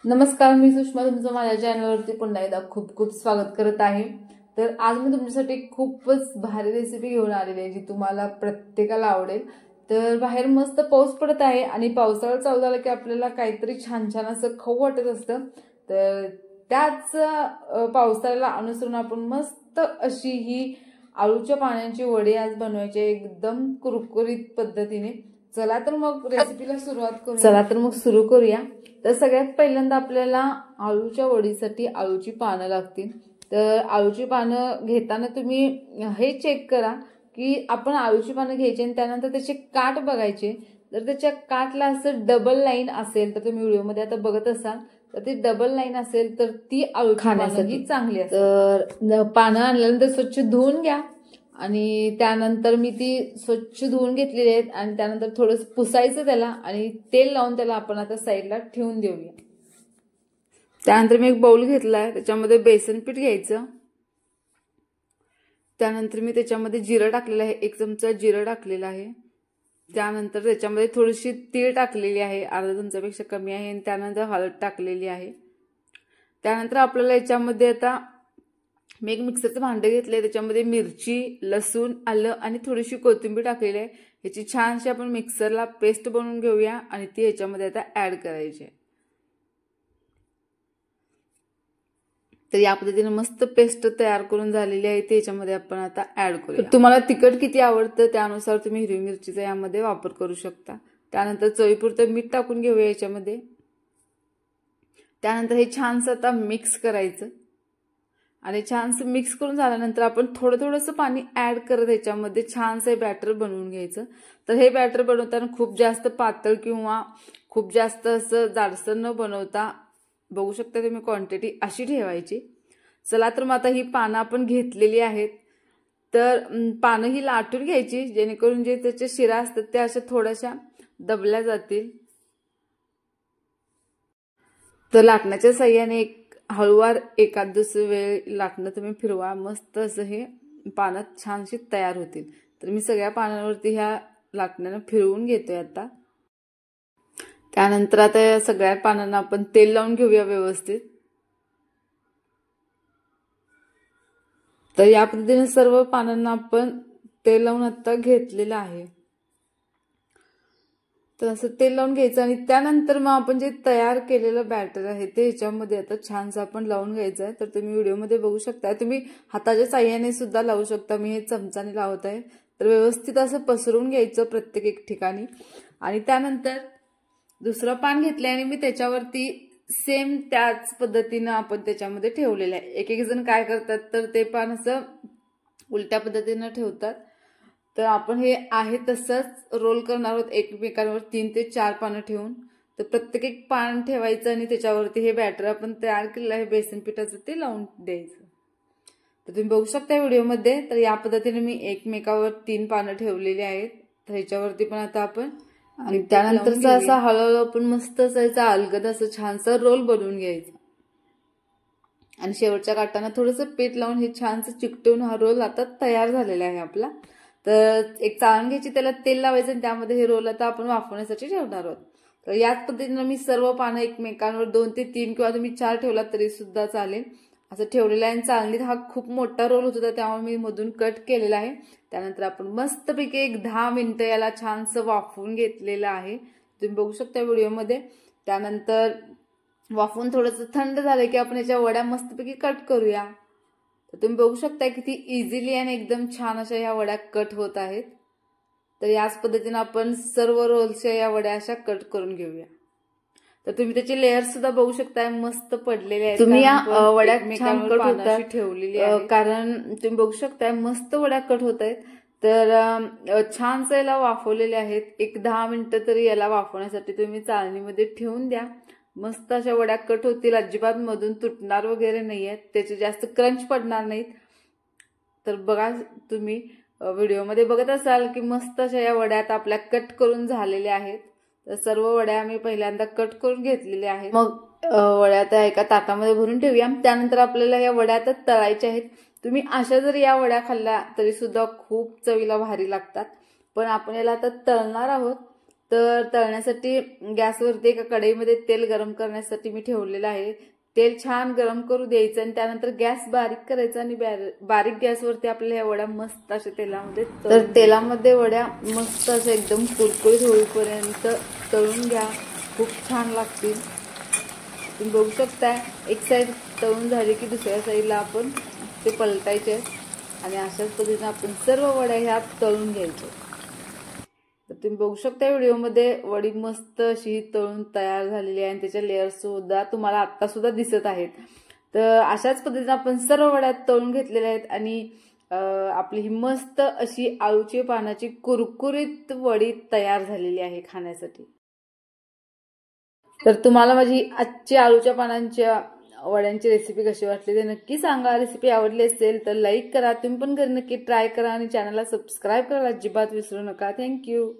नमस्कार, मी सुषमा तुमचं माझ्या चॅनलवरती पुन्हा एकदा खूप खूप स्वागत करत आहे। तर आज मी तुमच्यासाठी खूपच भारी रेसिपी घेऊन आलेली आहे जी तुम्हाला प्रत्येकाला आवडेल। तर बाहेर मस्त पाऊस पडत आहे आणि पावसाळा चालू झाला की आपल्याला काहीतरी छान छान असं खाऊ वाटत असतं। तर त्याच पावसाळ्याला अनुसरून आपण मस्त अशी ही आळूच्या पाण्याची वडी आज बनवायची एकदम कुरकुरीत पद्धतीने। चला तर मग रेसिपीला सुरू करूया। तर सगळ्यात पहिल्यांदा आपल्याला आळूच्या वडीसाठी आळूची पानं लागतील। तर आळूची पानं घेताना तुम्ही हे चेक करा की आपण आळूची पानं घ्यायची आणि त्यानंतर त्याचे काठ बघायचे। जर त्याच्या काठला असं डबल लाईन असेल तर तुम्ही व्हिडिओमध्ये आता बघत असाल तर ती डबल लाईन असेल तर ती आळू खाण्यासाठी चांगली असते। तर पानं आणल्यानंतर स्वच्छ धुवून घ्या आणि त्यानंतर मी ती स्वच्छ धुवून घेतलेली आहेत आणि त्यानंतर थोडंसं पुसायचं त्याला आणि तेल लावून त्याला आपण आता साईडला ठेवून देऊया। त्यानंतर मी एक बाउल घेतलाय, त्याच्यामध्ये बेसन पीठ घ्यायचं। त्यानंतर मी त्याच्यामध्ये जिरं टाकलेलं आहे, 1 चमचा जिरं टाकलेलं आहे। त्यानंतर त्याच्यामध्ये थोडीशी तीळ टाकलेली आहे, अर्धा चमचापेक्षा कमी आहे। आणि त्यानंतर हळद टाकलेली आहे। त्यानंतर आपल्याला याच्यामध्ये आता मी एक मिक्सरचं भांडं घेतलंय, त्याच्यामध्ये मिरची, लसूण, आलं आणि थोडीशी कोथिंबीर टाकलेली आहे। ह्याची छानशी आपण मिक्सरला पेस्ट बनवून घेऊया आणि ती ह्याच्यामध्ये आता ऍड करायची आहे। तर या पद्धतीने मस्त पेस्ट तयार करून झालेली आहे, ती ह्याच्यामध्ये आपण आता ऍड करूया। तुम्हाला तिखट किती आवडतं त्यानुसार तुम्ही हिरवी मिरचीचा यामध्ये वापर करू शकता। त्यानंतर चवीपुरतं मीठ टाकून घेऊया याच्यामध्ये। त्यानंतर हे छानसं आता मिक्स करायचं आणि छानसं मिक्स करून झाल्यानंतर आपण थोडंसं पाणी ऍड करत ह्याच्यामध्ये छानसं बॅटर बनवून घ्यायचं। तर हे बॅटर बनवताना खूप जास्त पातळ किंवा खूप जास्त असं जाडसर न बनवता बघू शकता तुम्ही क्वांटिटी अशी ठेवायची। चला तर मग आता ही पानं आपण घेतलेली आहेत, तर पानं ही लाटून घ्यायची जेणेकरून जे त्याच्या शिरा असतात त्या अशा थोड्याशा दबल्या जातील। तर लाटण्याच्या साह्याने हळूवार एखाद दुसरी वेळ लाटणं तुम्ही फिरवा, मस्त असं हे पानं छानशी तयार होतील। तर मी सगळ्या पानांवरती ह्या लाटण्यानं फिरवून घेतोय आता। त्यानंतर आता या सगळ्या पानांना आपण तेल लावून घेऊया व्यवस्थित। तर या पद्धतीने सर्व पानांना आपण तेल लावून आता घेतलेलं आहे। तर असं तेल लावून घ्यायचं आणि त्यानंतर मग आपण जे तयार केलेलं बॅटर आहे ते ह्याच्यामध्ये आता छानसं आपण लावून घ्यायचं आहे। तर तुम्ही व्हिडिओमध्ये बघू शकता, तुम्ही हाताच्या साह्याने सुद्धा लावू शकता, मी हे चमचाने लावत आहे। तर व्यवस्थित असं पसरवून घ्यायचं प्रत्येक एक ठिकाणी। आणि त्यानंतर दुसरं पान घेतलंय आणि मी त्याच्यावरती सेम त्याच पद्धतीनं आपण त्याच्यामध्ये ठेवलेलं आहे। एक जण काय करतात तर ते पान असं उलट्या पद्धतीनं ठेवतात, तर आपण हे आहे तसंच रोल करणार आहोत एकमेकांवर 3 ते 4 पानं ठेवून। तर प्रत्येक एक पान ठेवायचं आणि त्याच्यावरती हे बॅटर आपण तयार केलेलं आहे बेसन पिठाचं ते लावून द्यायचं। तर तुम्ही बघू शकता व्हिडिओमध्ये। तर या पद्धतीने मी एकमेकावर 3 पानं ठेवलेली आहेत। तर ह्याच्यावरती पण आता आपण आणि त्यानंतरचा असा हळूहळू आपण मस्त असायचा अलगद असं छानसं रोल बनवून घ्यायचा आणि शेवटच्या काटांना थोडंसं पीठ लावून हे छानसं चिकटवून हा रोल आता तयार झालेला आहे आपला। तर एक चाळण घ्यायची, त्याला तेल लावायचं आणि त्यामध्ये हे रोल आता आपण वाफवण्यासाठी ठेवणार आहोत। तर याच पद्धतीने मी सर्व पानं एकमेकांवर 2 ते 3 किंवा तुम्ही 4 ठेवलात तरी सुद्धा चालेल असं ठेवलेलं आहे। चाळणीत हा खूप मोठा रोल होत होता त्यामुळे मी मधून कट केलेला आहे। त्यानंतर आपण मस्तपैकी एक 10 मिनिटं याला छानसं वाफवून घेतलेलं आहे, तुम्ही बघू शकता व्हिडिओमध्ये। त्यानंतर वाफवून थोडंसं थंड झालं की आपण याच्या वड्या मस्तपैकी कट करूया। तर तुम्ही बघू शकता किती इझिली आणि एकदम छान अशा ह्या वड्या कट होत आहेत। तर याच पद्धतीने आपण सर्व रोलच्या या वड्या अशा कट करून घेऊया। तर तुम्ही त्याचे लेयर सुद्धा बघू शकता मस्त पडलेले आहेत। तुम्ही या वड्या छान कट होतात ठेवलेली आहे, कारण तुम्ही बघू शकता मस्त वड्या कट होत आहेत। तर छानसं याला वाफवलेले आहेत, एक 10 मिनिटं तरी याला वाफवण्यासाठी तुम्ही चाळणीमध्ये ठेवून द्या। मस्त अशा वड्या कट होतील, अजिबात मधून तुटणार वगैरे नाहीयेत, त्याचे जास्त क्रंच पडणार नाहीत। तर बघा तुम्ही व्हिडिओमध्ये बघत असाल की मस्त अशा या वड्या आपल्या कट करून झालेल्या आहेत। तर सर्व वड्या आम्ही पहिल्यांदा कट करून घेतलेल्या आहेत। मग वड्या त्या एका ताटामध्ये भरून ठेवूया। त्यानंतर आपल्याला या वड्या आता तळायच्या आहेत। तुम्ही अशा जर या वड्या खाल्ल्या तरी सुद्धा खूप चवीला भारी लागतात, पण आपण याला आता तळणार आहोत। तर तळण्यासाठी गॅसवरती एका कढईमध्ये तेल गरम करण्यासाठी मी ठेवलेलं आहे। तेल छान गरम करू द्यायचं आणि त्यानंतर गॅस बारीक करायचा आणि बारीक गॅसवरती आपल्याला ह्या वड्या मस्त अशा तेलामध्ये, तर तेलामध्ये वड्या मस्त अशा एकदम कुरकुरीत होईपर्यंत तळून घ्या, खूप छान लागतील। तुम्ही बघू शकता एक साईड तळून झाली की दुसऱ्या साईडला आपण ते पलटायचे आणि अशाच पद्धतीने आपण सर्व वड्या ह्या तळून घ्यायच्या। तर तुम्ही बघू शकता व्हिडिओमध्ये वडी मस्त अशी तळून तयार झालेली आहे आणि त्याच्या लेअर्स सुद्धा तुम्हाला आता सुद्धा दिसत आहेत। तर अशाच पद्धतीने आपण सर्व वड्या तळून घेतलेल्या आहेत आणि आपली ही मस्त अशी आळूची पानाची कुरकुरीत वडी तयार झालेली आहे खाण्यासाठी। तर तुम्हाला माझी आजची आळूच्या पानांच्या वड्यांची रेसिपी कशी वाटली ते नक्की सांगा। रेसिपी आवडली असेल तर लाईक करा, तुम्ही पण घरी नक्की ट्राय करा आणि चॅनलला सबस्क्राईब करायला अजिबात विसरू नका। थँक्यू।